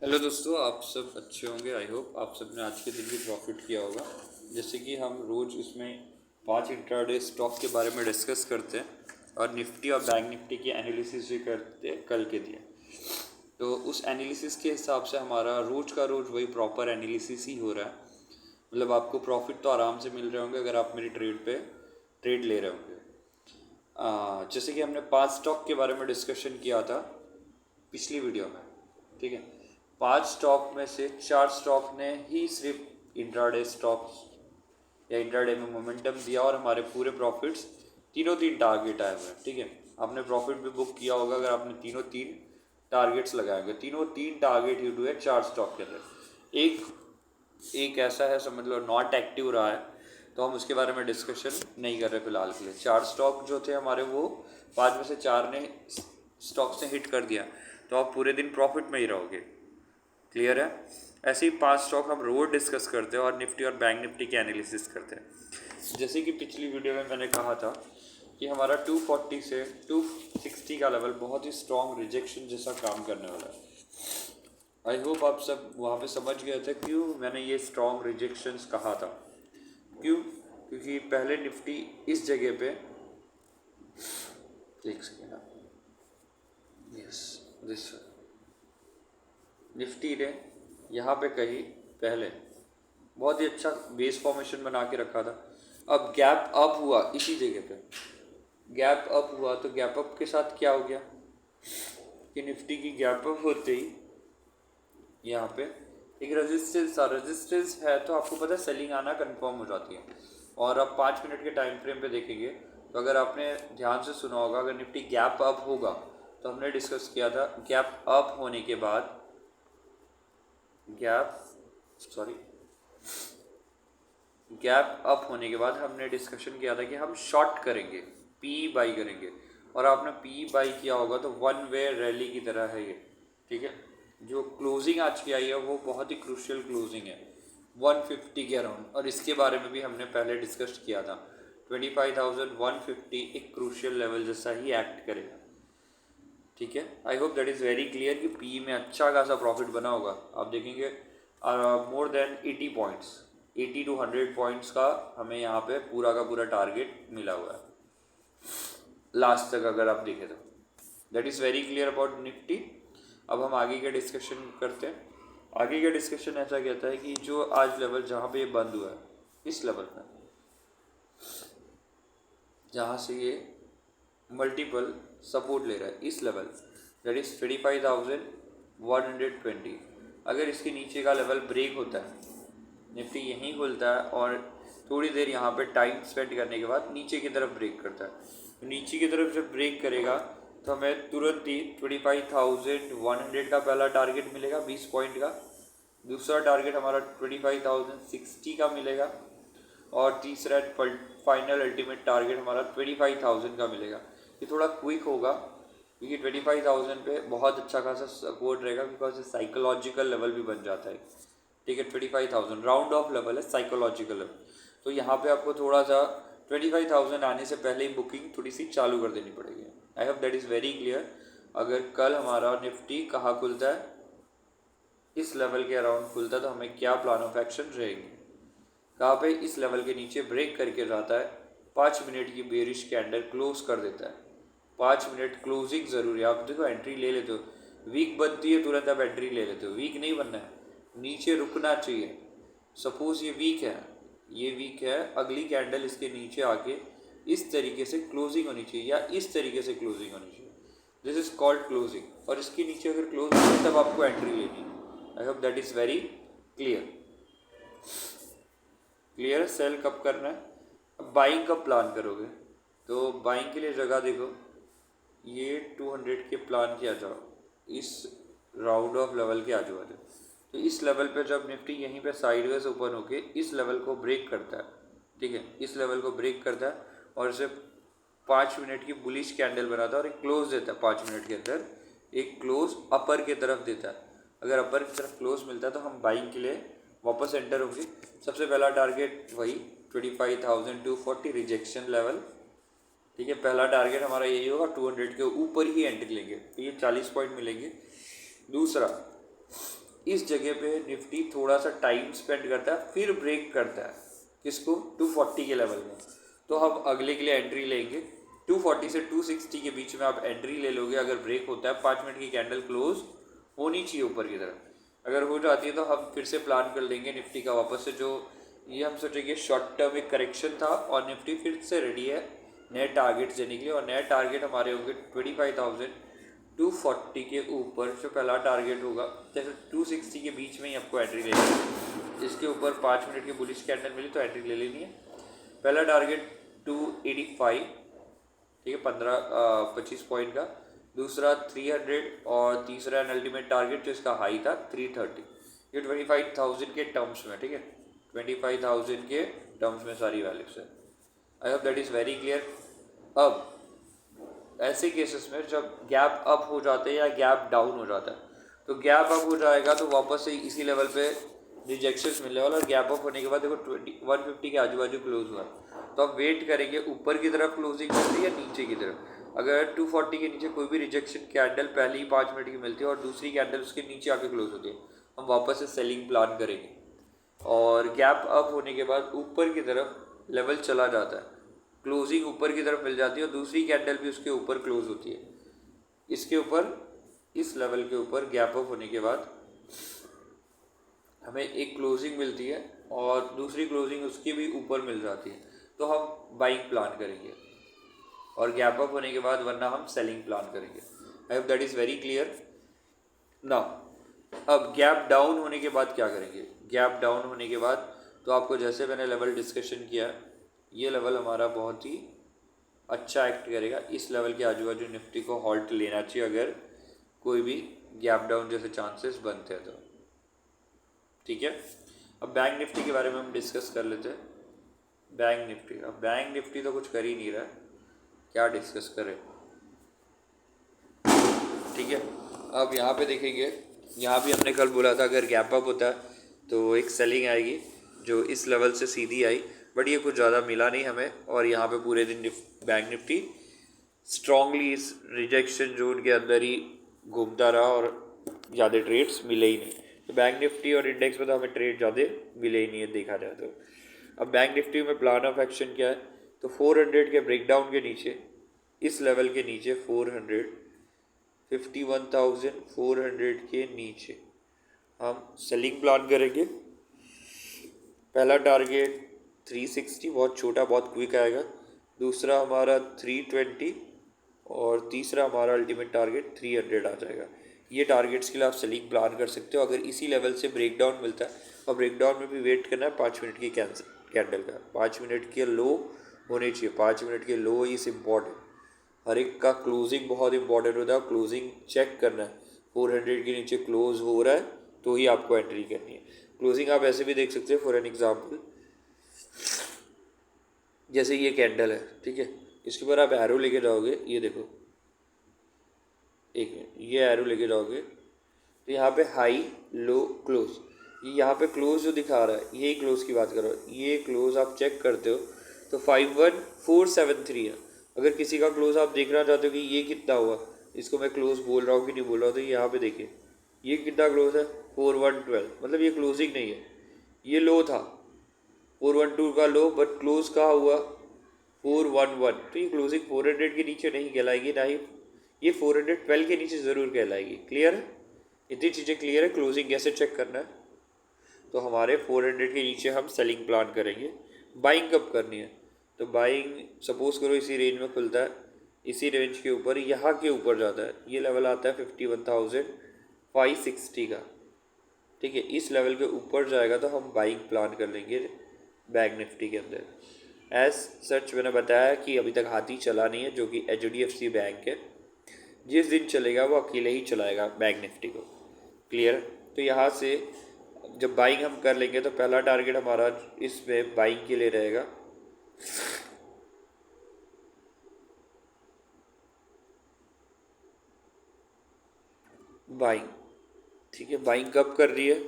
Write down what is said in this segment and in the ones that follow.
Hello दोस्तों, आप सब अच्छे होंगे। आई होप आप सब ने आज के दिन भी प्रॉफिट किया होगा। जैसे कि हम रोज़ इसमें 5 इंट्राडे स्टॉक के बारे में डिस्कस करते हैं और निफ्टी और बैंक निफ्टी की एनालिसिस भी करते हैं कल के लिए। तो उस एनालिसिस के हिसाब से हमारा रोज़ का रोज़ वही प्रॉपर एनालिसिस ही हो रहा है। मतलब आपको प्रॉफिट तो आराम से मिल रहे होंगे अगर आप मेरी ट्रेड ले रहे होंगे। जैसे कि हमने 5 स्टॉक के बारे में डिस्कशन किया था पिछली वीडियो में, ठीक है। 5 स्टॉक में से 4 स्टॉक ने ही सिर्फ इंट्राडे स्टॉक्स या इंट्राडे में मोमेंटम दिया और हमारे पूरे प्रॉफिट्स तीनों तीन टारगेट आए हुए हैं, ठीक है। आपने प्रॉफिट भी बुक किया होगा अगर आपने तीनों तीन टारगेट्स लगाए होंगे। तीनों तीन टारगेट हिट हुए 4 स्टॉक के अंदर। एक एक ऐसा है, समझ लो नॉट एक्टिव रहा है, तो हम उसके बारे में डिस्कशन नहीं कर रहे फिलहाल के लिए। 4 स्टॉक जो थे हमारे, वो 5 में से 4 ने स्टॉक्स ने हिट कर दिया, तो आप पूरे दिन प्रॉफिट में ही रहोगे। क्लियर है। ऐसे ही 5 स्टॉक हम रोज डिस्कस करते हैं और निफ्टी और बैंक निफ्टी की एनालिसिस करते हैं। जैसे कि पिछली वीडियो में मैंने कहा था कि हमारा 240 से 260 का लेवल बहुत ही स्ट्रॉन्ग रिजेक्शन जैसा काम करने वाला है। आई होप आप सब वहाँ पे समझ गए थे क्यों मैंने ये स्ट्रॉन्ग रिजेक्शंस कहा था। क्यों? क्योंकि पहले निफ्टी इस जगह पे, एक सेकेंड, यस, दिस निफ्टी ने यहाँ पे कहीं पहले बहुत ही अच्छा बेस फॉर्मेशन बना के रखा था। अब गैप अप हुआ इसी जगह पे, गैप अप हुआ तो गैप अप के साथ क्या हो गया कि निफ्टी की गैप अप होते ही यहाँ पे एक रेजिस्टेंस है, तो आपको पता है सेलिंग आना कंफर्म हो जाती है। और अब 5 मिनट के टाइम फ्रेम पे देखेंगे तो अगर आपने ध्यान से सुना होगा, अगर निफ्टी गैप अप होगा तो हमने डिस्कस किया था गैप अप होने के बाद गैप अप होने के बाद हमने डिस्कशन किया था कि हम शॉर्ट करेंगे, पी बाई करेंगे। और आपने पी बाई किया होगा तो वन वे रैली की तरह है ये, ठीक है। जो क्लोजिंग आज की आई है वो बहुत ही क्रूशियल क्लोजिंग है 150 के अराउंड, और इसके बारे में भी हमने पहले डिस्कस किया था। 25,150 एक क्रूशियल लेवल जैसा ही एक्ट करेगा, ठीक है। I hope that is very clear कि पी में अच्छा खासा प्रॉफिट बना होगा। आप देखेंगे more than 80 points, 80 to 100 points का हमें यहाँ पे पूरा का पूरा टारगेट मिला हुआ है लास्ट तक, अगर आप देखें तो। That is very clear about Nifty. अब हम आगे का डिस्कशन करते हैं। आगे का डिस्कशन ऐसा कहता है कि जो आज लेवल जहाँ पे ये बंद हुआ है, इस लेवल पर जहाँ से ये मल्टीपल सपोर्ट ले रहा है, इस लेवल दैट इज़ 35,120, अगर इसके नीचे का लेवल ब्रेक होता है, निफ्टी यहीं खुलता है और थोड़ी देर यहाँ पे टाइम स्पेंड करने के बाद नीचे की तरफ ब्रेक करता है, तो नीचे की तरफ जब ब्रेक करेगा तो हमें तुरंत ही 25,100 का पहला टारगेट मिलेगा 20 पॉइंट का। दूसरा टारगेट हमारा 25,060 का मिलेगा और तीसरा फाइनल अल्टीमेट टारगेट हमारा 25,000 का मिलेगा। ये थोड़ा क्विक होगा क्योंकि 25,000 पे बहुत अच्छा खासा सपोर्ट रहेगा, बिकॉज ये साइकोलॉजिकल लेवल भी बन जाता है, ठीक है। 25,000 राउंड ऑफ लेवल है, साइकोलॉजिकल लेवल। तो यहाँ पे आपको थोड़ा सा 25,000 आने से पहले ही बुकिंग थोड़ी सी चालू कर देनी पड़ेगी। आई hope that is very clear. अगर कल हमारा निफ्टी कहाँ खुलता है, इस लेवल के अराउंड खुलता है, तो हमें क्या प्लान ऑफ एक्शन रहेगी। कहाँ पे इस लेवल के नीचे ब्रेक करके जाता है, 5 मिनट की बेरिश कैंडल क्लोज कर देता है। 5 मिनट क्लोजिंग ज़रूरी है। आप देखो एंट्री ले लेते हो, वीक बनती है तुरंत आप एंट्री ले लेते हो, वीक नहीं बनना है, नीचे रुकना चाहिए। सपोज ये वीक है, ये वीक है, अगली कैंडल इसके नीचे आके इस तरीके से क्लोजिंग होनी चाहिए या इस तरीके से क्लोजिंग होनी चाहिए, दिस इज कॉल्ड क्लोजिंग। और इसके नीचे अगर क्लोज हो तब आपको एंट्री लेनी है। I hope that is very clear. Clear. Sell कब करना है, अब बाइंग कब प्लान करोगे, तो बाइंग के लिए जगह देखो, ये 200 के प्लान किया जाओ इस राउंड ऑफ लेवल के आजू बाजू। तो इस लेवल पे जब निफ्टी यहीं पे साइडवेज ओपन होके इस लेवल को ब्रेक करता है, ठीक है, इस लेवल को ब्रेक करता है और इसे 5 मिनट की बुलिश कैंडल बनाता है और एक क्लोज देता है 5 मिनट के अंदर, एक क्लोज अपर की तरफ देता है। अगर अपर की तरफ क्लोज मिलता है तो हम बाइंग के लिए वापस एंटर होंगे। सबसे पहला टारगेट वही 25,240 रिजेक्शन लेवल, ठीक है। पहला टारगेट हमारा यही होगा, 200 के ऊपर ही एंट्री लेंगे तो ये 40 पॉइंट मिलेंगे। दूसरा इस जगह पे निफ्टी थोड़ा सा टाइम स्पेंड करता है, फिर ब्रेक करता है किसको, 240 के लेवल में। तो हम अगले के लिए एंट्री लेंगे 240 से 260 के बीच में आप एंट्री ले लोगे। अगर ब्रेक होता है 5 मिनट की कैंडल क्लोज होनी चाहिए ऊपर की तरफ, अगर हो जाती है तो हम फिर से प्लान कर लेंगे निफ्टी का वापस से, जो ये हम सोचेंगे शॉर्ट टर्म एक करेक्शन था और निफ्टी फिर से रेडी है नए टारगेट्स देने के लिए। और नए टारगेट हमारे होंगे 25,240 के ऊपर जो पहला टारगेट होगा, जैसे 260 के बीच में ही आपको एंट्री लेनी है। इसके ऊपर 5 मिनट की बुलिश कैंडल मिली तो एंट्री ले लेनी है। पहला टारगेट 285, ठीक है, 25 पॉइंट का, दूसरा 300 और तीसरा अल्टीमेट टारगेट जो इसका हाई था 330। ये 25,000 के टर्म्स में, ठीक है, 25,000 के टर्म्स में सारी वैल्यूज है। I hope that is very clear. अब ऐसे केसेस में जब गैप अप हो जाते हैं या गैप डाउन हो जाता है, तो गैप अप हो जाएगा तो वापस से इसी लेवल पे रिजेक्शंस मिलने वाला, और गैप अप होने के बाद देखो 150 के आजू बाजू क्लोज हुआ, तो आप वेट करेंगे ऊपर की तरफ क्लोजिंग मिलती है या नीचे की तरफ। अगर 240 के नीचे कोई भी रिजेक्शन कैंडल पहले ही 5 मिनट की मिलती है और दूसरी कैंडल उसके नीचे आके क्लोज होती है, हम वापस से सेलिंग प्लान करेंगे। और गैप अप होने के बाद ऊपर की तरफ लेवल चला जाता है, क्लोजिंग ऊपर की तरफ मिल जाती है और दूसरी कैंडल भी उसके ऊपर क्लोज होती है। इसके ऊपर, इस लेवल के ऊपर गैप अप होने के बाद हमें एक क्लोजिंग मिलती है और दूसरी क्लोजिंग उसके भी ऊपर मिल जाती है, तो हम बाइंग प्लान करेंगे। और गैप अप होने के बाद वरना हम सेलिंग प्लान करेंगे। आई hope that is very clear. Now अब गैप डाउन होने के बाद क्या करेंगे। गैप डाउन होने के बाद तो आपको जैसे मैंने लेवल डिस्कशन किया, ये लेवल हमारा बहुत ही अच्छा एक्ट करेगा। इस लेवल के आजू बाजू निफ्टी को हॉल्ट लेना चाहिए अगर कोई भी गैप डाउन जैसे चांसेस बनते हैं तो, ठीक है। अब बैंक निफ्टी के बारे में हम डिस्कस कर लेते हैं। बैंक निफ्टी, अब बैंक निफ्टी तो कुछ कर ही नहीं रहा है, क्या डिस्कस करें, ठीक है। अब यहाँ पे देखेंगे, यहाँ भी हमने कल बोला था अगर गैप अप होता है तो एक सेलिंग आएगी जो इस लेवल से सीधी आई, बट ये कुछ ज़्यादा मिला नहीं हमें। और यहाँ पे पूरे दिन बैंक निफ्टी स्ट्रांगली इस रिजेक्शन जोन के अंदर ही घूमता रहा और ज़्यादा ट्रेड्स मिले ही नहीं। तो बैंक निफ्टी और इंडेक्स में तो हमें ट्रेड ज़्यादा मिले ही नहीं है देखा जाए तो। अब बैंक निफ्टी में प्लान ऑफ एक्शन क्या है, तो 400 के ब्रेकडाउन के नीचे, इस लेवल के नीचे 400, 51,400 के नीचे हम सेलिंग प्लान करेंगे। पहला टारगेट 360, बहुत छोटा बहुत क्विक आएगा, दूसरा हमारा 320 और तीसरा हमारा अल्टीमेट टारगेट 300 आ जाएगा। ये टारगेट्स के लिए आप सेलिंग प्लान कर सकते हो। अगर इसी लेवल से ब्रेकडाउन मिलता है, और ब्रेकडाउन में भी वेट करना है 5 मिनट की कैंडल का, 5 मिनट के लो होने चाहिए, 5 मिनट के लो इज इम्पॉर्टेंट। हर एक का क्लोजिंग बहुत इंपॉर्टेंट होता है, क्लोजिंग चेक करना है, 400 के नीचे क्लोज हो रहा है तो ही आपको एंट्री करनी है। क्लोजिंग आप ऐसे भी देख सकते हैं, फॉर एन एग्जांपल जैसे ये कैंडल है, ठीक है, इसके ऊपर आप एरो लेके जाओगे, ये देखो, एक मिनट, ये एरो लेके जाओगे तो यहाँ पे हाई लो क्लोज, ये यहाँ पे क्लोज जो दिखा रहा है यही क्लोज की बात कर रहा हूँ, ये क्लोज आप चेक करते हो तो 51473 है। अगर किसी का क्लोज आप देखना चाहते हो कि ये कितना हुआ, इसको मैं क्लोज बोल रहा हूँ कि नहीं बोल रहा हूँ, तो यहाँ पे देखिए ये कितना क्लोज है 4112, मतलब ये क्लोजिंग नहीं है, ये लो था 412 का लो, बट क्लोज कहाँ हुआ 411, तो ये क्लोजिंग 400 के नीचे नहीं कहलाएगी, ना ही ये 412 के नीचे ज़रूर कहलाएगी। क्लियर है, इतनी चीज़ें क्लियर है। क्लोजिंग कैसे चेक करना है, तो हमारे 400 के नीचे हम सेलिंग प्लान करेंगे। बाइंग कब करनी है, तो बाइंग सपोज करो इसी रेंज में खुलता है, इसी रेंज के ऊपर यहाँ के ऊपर जाता है, ये लेवल आता है 51,560 का, ठीक है, इस लेवल के ऊपर जाएगा तो हम बाइंग प्लान कर लेंगे बैंक निफ्टी के अंदर। एज सच मैंने बताया कि अभी तक हाथी चला नहीं है, जो कि HDFC बैंक है, जिस दिन चलेगा वो अकेले ही चलाएगा बैंक निफ्टी को। क्लियर, तो यहाँ से जब बाइंग हम कर लेंगे तो पहला टारगेट हमारा इसमें बाइंग के लिए रहेगा बाइंग, ठीक है। बाइंग कब कर रही है,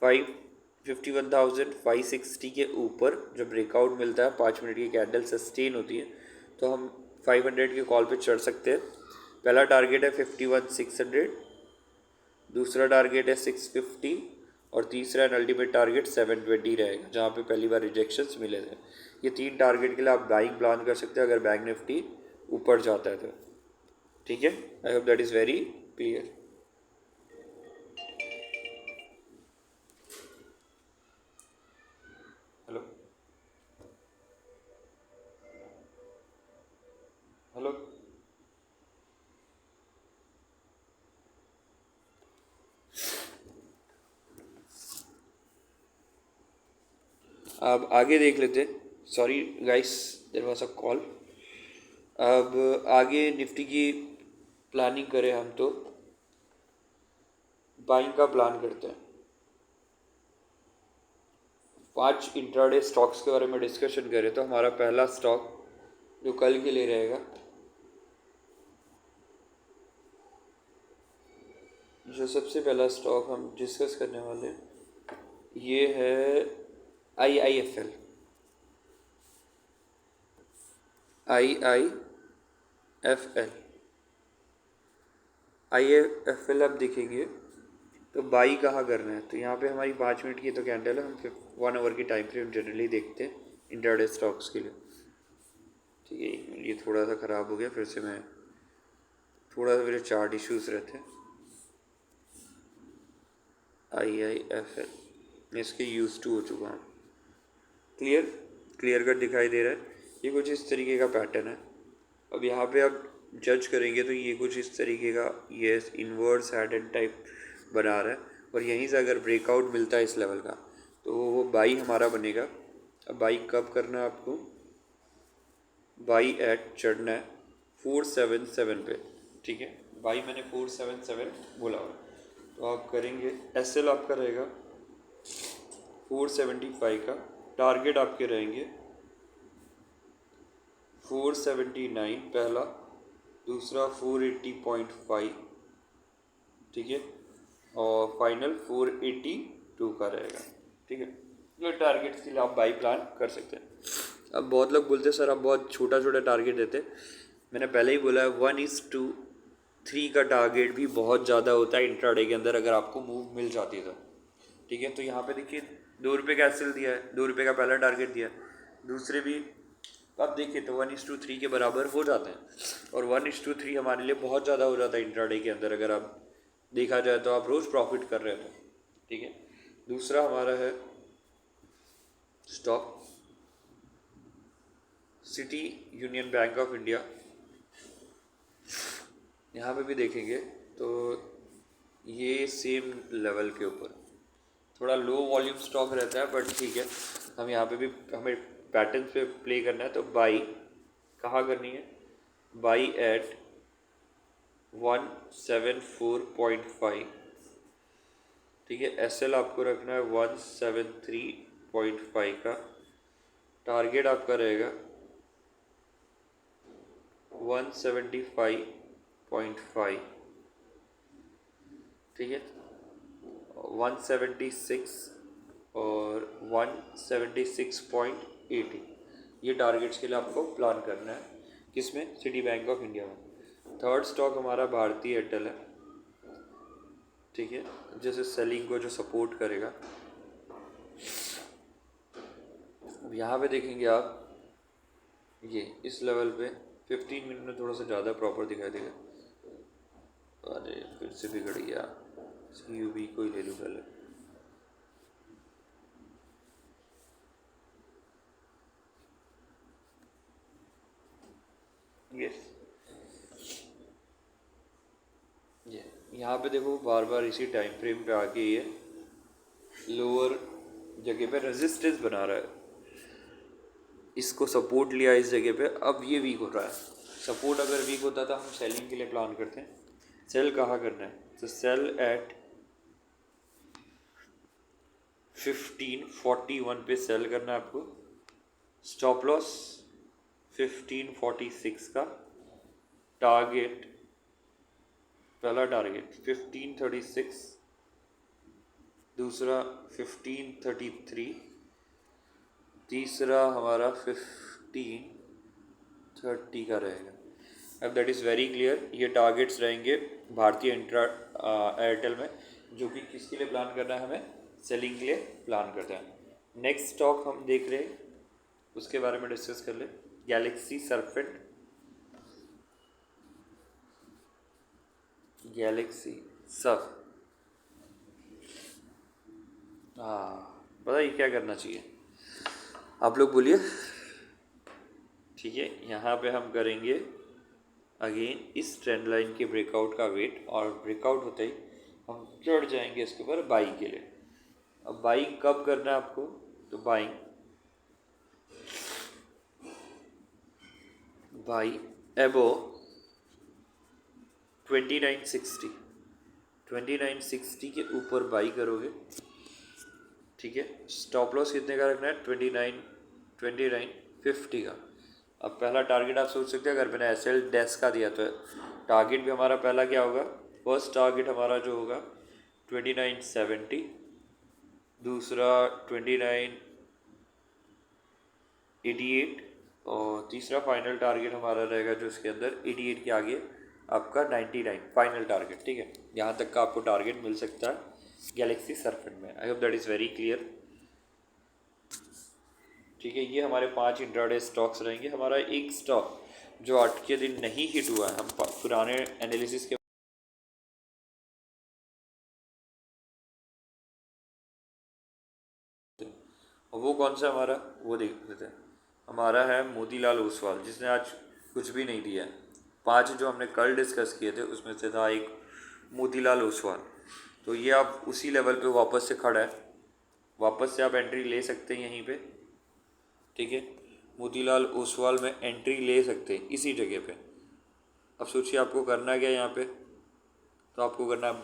51,560 के ऊपर जब ब्रेकआउट मिलता है, 5 मिनट की कैंडल सस्टेन होती है, तो हम 500 के कॉल पे चढ़ सकते हैं। पहला टारगेट है 51,600, दूसरा टारगेट है 650 और तीसरा अल्टीमेट टारगेट 720 रहेगा, जहाँ पे पहली बार रिजेक्शंस मिले थे। ये 3 टारगेट के लिए आप बाइंग प्लान कर सकते हैं अगर बैंक निफ्टी ऊपर जाता है तो। ठीक है, I hope that is very clear. Hello hello अब आगे देख लेते। Sorry guys, there was a call. अब आगे निफ्टी की प्लानिंग करें हम तो बाइंग का प्लान करते हैं। 5 इंट्राडे स्टॉक्स के बारे में डिस्कशन करें तो हमारा पहला स्टॉक जो कल के लिए रहेगा, जो सबसे पहला स्टॉक हम डिस्कस करने वाले ये है IIFL। IIFL आप देखेंगे तो बाई कहाँ करना है, तो यहाँ पे हमारी 5 मिनट की तो कैंडल है, हम 1 आवर की टाइम फ्रेम जनरली देखते हैं इंट्राडे स्टॉक्स के लिए। ठीक है, ये थोड़ा सा ख़राब हो गया, फिर से मैं थोड़ा सा मेरे चार्ट इश्यूज रहते हैं। IIFL मैं इसके यूज टू हो चुका हूँ। क्लियर कट दिखाई दे रहा है। ये कुछ इस तरीके का पैटर्न है। अब यहाँ पे आप जज करेंगे तो ये कुछ इस तरीके का ये इन्वर्स हैडन टाइप बना रहा है, और यहीं से अगर ब्रेकआउट मिलता है इस लेवल का तो वो बाई हमारा बनेगा। अब बाई कब करना है आपको, बाई एट चढ़ना है 477 पे। ठीक है, बाई मैंने 477 बोला हुआ, तो आप करेंगे। SL आपका रहेगा 475 का, टारगेट आपके रहेंगे 479 पहला, दूसरा 480.5, ठीक है, और फाइनल 482 का रहेगा। ठीक है, ये टारगेट्स के लिए आप बाई प्लान कर सकते हैं। अब बहुत लोग बोलते हैं सर आप बहुत छोटा छोटा टारगेट देते। मैंने पहले ही बोला है 1:3 का टारगेट भी बहुत ज़्यादा होता है इंट्राडे के अंदर, अगर आपको मूव मिल जाती है तो। ठीक है, तो यहाँ पे देखिए 2 रुपये का SL दिया है, 2 रुपये का पहला टारगेट दिया है, दूसरे भी आप देखिए तो 1:3 के बराबर हो जाते हैं, और 1:3 हमारे लिए बहुत ज़्यादा हो जाता है इंट्राडे के अंदर, अगर आप देखा जाए तो आप रोज़ प्रॉफिट कर रहे हो। ठीक है, दूसरा हमारा है stock city union bank of India. यहाँ पे भी देखेंगे तो ये सेम लेवल के ऊपर थोड़ा लो वॉल्यूम स्टॉक रहता है, बट ठीक है, हम यहाँ पे भी हमें पैटर्न पे प्ले करना है। तो बाई कहाँ करनी है, बाई एट 174.5। ठीक है, SL आपको रखना है 173.5 का, टारगेट आपका रहेगा 175.5। ठीक है, 176 और 176.80 ये टारगेट्स के लिए आपको प्लान करना है। किसमें, सिटी बैंक ऑफ इंडिया में। थर्ड स्टॉक हमारा भारतीय एयरटेल है। ठीक है, जैसे सेलिंग को जो सपोर्ट करेगा। अब यहाँ पे देखेंगे आप ये इस लेवल पे 15 मिनट में थोड़ा सा ज़्यादा प्रॉपर दिखाई देगा। अरे फिर से बिगड़ गया, CUB को ही ले लूँ पहले। यस, ये यहाँ पे देखो बार बार इसी टाइम फ्रेम पे आके ये लोअर जगह पे रेजिस्टेंस बना रहा है, इसको सपोर्ट लिया इस जगह पे, अब ये वीक हो रहा है। सपोर्ट अगर वीक होता तो हम सेलिंग के लिए प्लान करते हैं। सेल कहाँ करना है, तो सेल एट 1541 पे सेल करना है आपको। स्टॉप लॉस 1546 का, टारगेट पहला टारगेट 1536, दूसरा 1533, तीसरा हमारा 1530 का रहेगा। अब दैट इज़ वेरी क्लियर, ये टारगेट्स रहेंगे भारतीय एयरटेल में, जो कि किसके लिए प्लान करना है, हमें सेलिंग के लिए प्लान करते हैं। नेक्स्ट स्टॉक हम देख रहे हैं, उसके बारे में डिस्कस कर ले। गैलेक्सी सरफेट, गैलेक्सी सब, हाँ पता ये क्या करना चाहिए, आप लोग बोलिए। ठीक है, यहाँ पे हम करेंगे अगेन इस ट्रेंड लाइन के ब्रेकआउट का वेट, और ब्रेकआउट होते ही हम चढ़ जाएंगे इसके ऊपर बाइंग के लिए। अब बाइंग कब करना है आपको, तो बाइंग बाई एबो 2960, 2960 के ऊपर बाई करोगे। ठीक है, स्टॉप लॉस कितने का रखना है, 2950 का। अब पहला टारगेट आप सोच सकते हैं, अगर मैंने एस एल डैश का दिया तो टारगेट भी हमारा पहला क्या होगा, फर्स्ट टारगेट हमारा जो होगा 2970, दूसरा 2988, और तीसरा फाइनल टारगेट हमारा रहेगा जो इसके अंदर 88 के आगे आपका 99 फाइनल टारगेट। ठीक है, यहाँ तक का आपको टारगेट मिल सकता है गैलेक्सी सरफेट में। आई hope that is very clear. ठीक है, ये हमारे 5 इंट्राडे स्टॉक्स रहेंगे। हमारा एक स्टॉक जो आज के दिन नहीं हिट हुआ है, हम पुराने एनालिसिस के वो कौन सा हमारा, वो देख लेते हैं। हमारा है मोतीलाल ओसवाल, जिसने आज कुछ भी नहीं दिया है। 5 जो हमने कल डिस्कस किए थे उसमें से था एक मोतीलाल ओसवाल। तो ये आप उसी लेवल पे वापस से खड़ा है, वापस से आप एंट्री ले सकते हैं यहीं पे। ठीक है, मोतीलाल ओसवाल में एंट्री ले सकते हैं इसी जगह पे। अब सोचिए आपको करना क्या है यहाँ पे, तो आपको करना है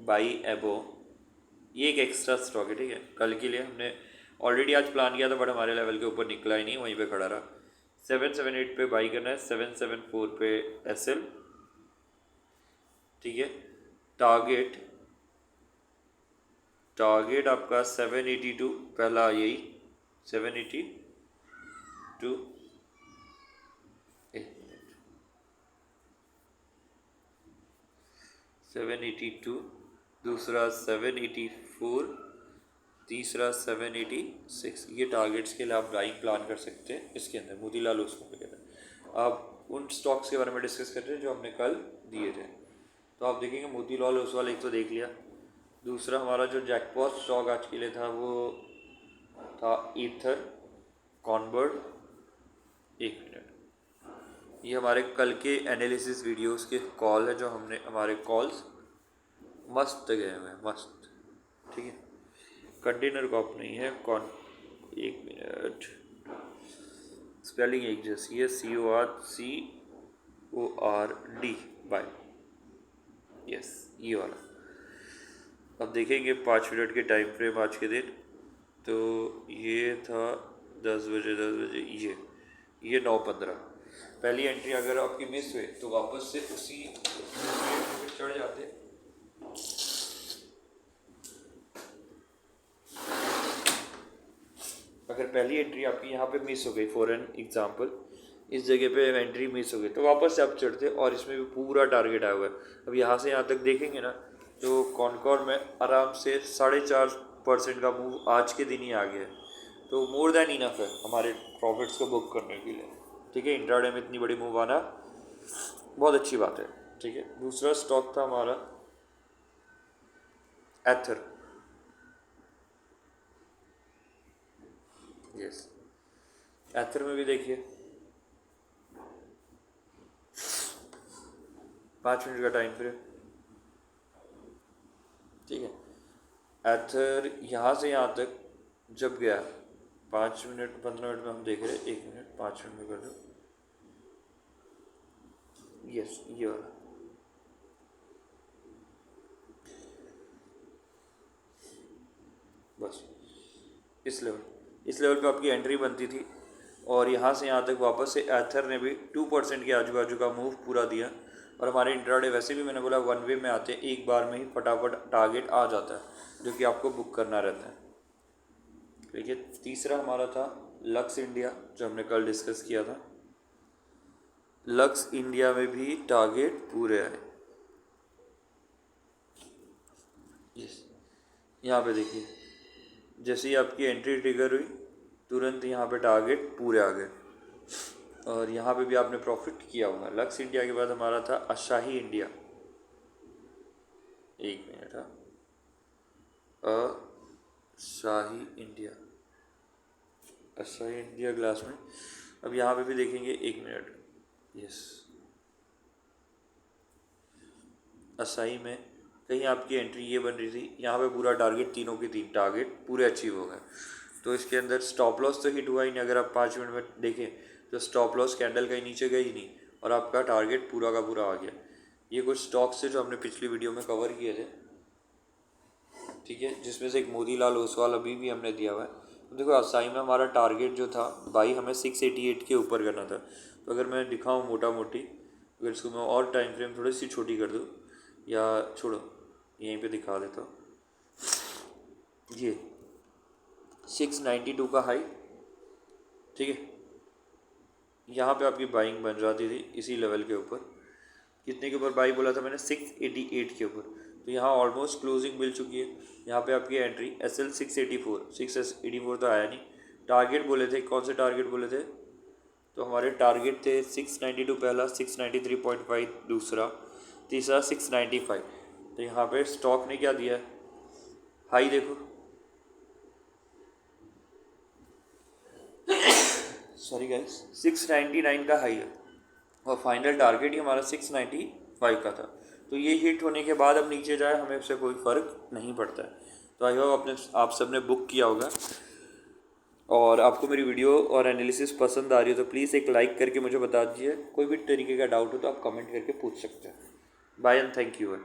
बाई एबो। ये एक एक्स्ट्रा स्टॉक है, ठीक है, कल के लिए हमने ऑलरेडी आज प्लान किया था, बट हमारे लेवल के ऊपर निकला ही नहीं, वहीं पे खड़ा रहा। 778 पे बाई करना है, 774 पे एस एल। ठीक है, टारगेट टारगेट आपका 782, पहला यही 782, 782, दूसरा 784, तीसरा 786। ये टारगेट्स के लिए आप बाइंग प्लान कर सकते हैं इसके अंदर, मोतीलाल ओसवाल वगैरह। आप उन स्टॉक्स के बारे में डिस्कस कर रहे हैं जो हमने कल दिए थे। तो आप देखेंगे मोतीलाल ओसवाल एक तो देख लिया, दूसरा हमारा जो जैकपॉट स्टॉक आज के लिए था वो था ईथर कॉनबर्ड। एक मिनट, ये हमारे कल के एनालिसिस वीडियोस के कॉल है, जो हमने हमारे कॉल्स मस्त गए हुए हैं, मस्त। ठीक है, कंटेनर कॉप नहीं है, कौन, एक मिनट, स्पेलिंग एक जैसी है, CORD बाय, यस ये वाला। अब देखेंगे 5 मिनट के टाइम फ्रेम आज के दिन, तो ये था 10 बजे, ये 9:15। पहली एंट्री अगर आपकी मिस हुई तो वापस से उसी चढ़ जाते। अगर पहली एंट्री आपकी यहाँ पे मिस हो गई, फॉर एन एग्जांपल इस जगह पे एंट्री मिस हो गई, तो वापस से आप चढ़ते, और इसमें भी पूरा टारगेट आया हुआ है। अब यहाँ से यहाँ तक देखेंगे ना, तो कॉनकॉर में आराम से 4.5% का मूव आज के दिन ही आ गया है, तो मोर देन इनफ है हमारे प्रॉफिट्स को बुक करने के लिए। ठीक है, इंट्राडे में इतनी बड़ी मूव आना बहुत अच्छी बात है। ठीक है, दूसरा स्टॉक था हमारा एथर, यस, एथर में भी देखिए 5 मिनट का टाइम फ्रेम। ठीक है, एथर यहाँ से यहाँ तक जब गया 5 मिनट 15 मिनट में हम देख रहे हैं, 1 मिनट 5 मिनट में कर दो, यस ये वाला। बस इस लेवल पे आपकी एंट्री बनती थी, और यहाँ से यहाँ तक वापस से एथर ने भी 2% के आजू बाजू का मूव पूरा दिया। और हमारे इंट्राडे वैसे भी मैंने बोला 1 वे में आते हैं, एक बार में ही फटाफट टारगेट आ जाता है जो कि आपको बुक करना रहता है। देखिए, तीसरा हमारा था लक्स इंडिया, जो हमने कल डिस्कस किया था। लक्स इंडिया में भी टारगेट पूरे आए, यस, यहाँ पे देखिए जैसे ही आपकी एंट्री ट्रिगर हुई तुरंत यहाँ पे टारगेट पूरे आ गए और यहाँ पे भी आपने प्रॉफिट किया होगा। लक्स इंडिया के बाद हमारा था अशाही इंडिया। एक मिनट, हाँ, अशाही इंडिया, अशाही इंडिया ग्लास में। अब यहाँ पे भी देखेंगे, एक मिनट, यस, अशाही में कहीं आपकी एंट्री ये बन रही थी, यहाँ पे पूरा टारगेट, तीनों के तीन टारगेट पूरे अचीव हो गए। तो इसके अंदर स्टॉप लॉस तो हिट हुआ ही नहीं। अगर आप 5 मिनट में देखें तो स्टॉप लॉस कैंडल कहीं नीचे गई ही नहीं और आपका टारगेट पूरा का पूरा आ गया। ये कुछ स्टॉक्स थे जो हमने पिछली वीडियो में कवर किए थे, ठीक है, जिसमें से एक मोतीलाल ओसवाल अभी भी हमने दिया हुआ है। तो देखो असाई में हमारा टारगेट जो था बाई हमें 688 के ऊपर करना था। तो अगर मैं दिखाऊँ मोटा मोटी, अगर इसको मैं और टाइम फ्रेम थोड़ी सी छोटी कर दूँ, या छोड़ो यहीं पे दिखा देता हूँ, ये 692 का हाई, ठीक है, यहाँ पे आपकी बाइंग बन जाती थी इसी लेवल के ऊपर। कितने के ऊपर बाई बोला था मैंने? 688 के ऊपर। तो यहाँ ऑलमोस्ट क्लोजिंग मिल चुकी है। यहाँ पे आपकी एंट्री SL 684 तो आया नहीं। टारगेट बोले थे, कौन से टारगेट बोले थे? तो हमारे टारगेट थे 692 पहला, 693.5 दूसरा, तीसरा 695। तो यहाँ पे स्टॉक ने क्या दिया? हाई देखो, सॉरी गाइस, 699 का हाई है और फाइनल टारगेट ही हमारा 695 का था। तो ये हिट होने के बाद अब नीचे जाए हमें उससे कोई फ़र्क नहीं पड़ता है। तो आई होप आप सब ने बुक किया होगा और आपको मेरी वीडियो और एनालिसिस पसंद आ रही हो तो प्लीज़ एक लाइक करके मुझे बता दीजिए। कोई भी तरीके का डाउट हो तो आप कमेंट करके पूछ सकते हैं। Bye and thank you.